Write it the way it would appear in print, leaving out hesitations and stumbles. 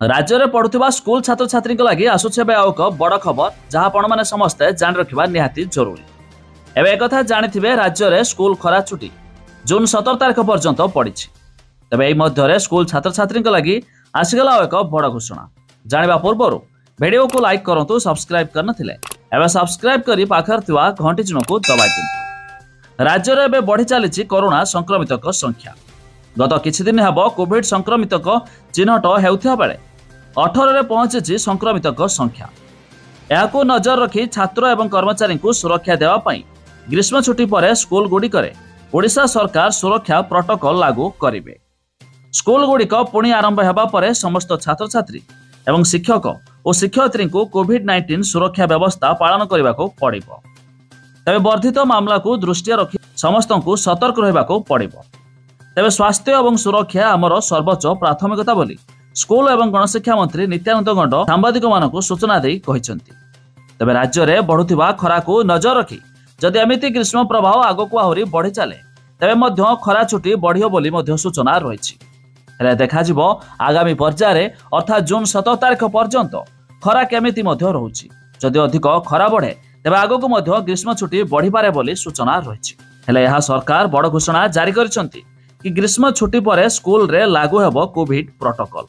राज्य में पढ़ुवा स्कूल छात्र छात्री लगी आसुचे एक बड़ खबर जहाँ आपण मैंने समस्ते जान रखा निहाती जरूरी। एवं एक जानी राज्य में स्कूल खरा छुट्टी जून 17 तारीख पर्यंत पड़ी। तेज यही स्कूल छात्र छात्री लगी आसीगला एक बड़ घोषणा। जाना पूर्व वीडियो को लाइक करूँ, सब्सक्राइब कर सब्सक्राइब कर पाखर घंटी चिन्ह को दबाई दिंतु। राज्य में एवं बढ़ी चली कोरोना संक्रमित संख्या। गत किछि दिन हेब कोविड संक्रमित चिन्हट हेउथिबा बेले 18 रे पहुंची संक्रमित संख्या। यहां नजर रखी छात्र एवं कर्मचारी को सुरक्षा देवा पई ग्रीष्म छुट्टी पर स्कूल गुड़िकरे ओडिशा सरकार सुरक्षा प्रोटोकॉल लागू करिवे। स्कूल गुड़िक पुणी आरंभ हेबा परे समस्त छात्र छात्री एवं शिक्षक और शिक्षयित्री को कोविड-19 सुरक्षा व्यवस्था पालन करने को पड़िबो। तबे वर्धित मामला को दृष्टि रखी समस्त को सतर्क रहबा को पड़िबो। तेज स्वास्थ्य और सुरक्षा आमर सर्वोच्च प्राथमिकता बोली स्कूल एवं गणशिक्षा मंत्री नित्यानंद गंड सांबादिक मानक सूचना दी कहिसेंती। तेज राज्य में बढ़ुवा खरा को नजर रखी जदि एमिति ग्रीष्म प्रभाव आग को आहरी बढ़ी चले तेज खरा छुट्टी बढ़ियो बोली सूचना रही। देखा आगामी पर्याय अर्थात जून 17 तारीख पर्यंत खरा केमिति रोचे। जदि अधिक खरा बढ़े तेज आग को ग्रीष्म छुट्टी बढ़ी पारे बोली सूचना रही। हेले यह सरकार बड़ घोषणा जारी करिसेंती कि ग्रीष्म छुट्टी पर स्कूल रे लागू हेबो कोविड प्रोटोकॉल।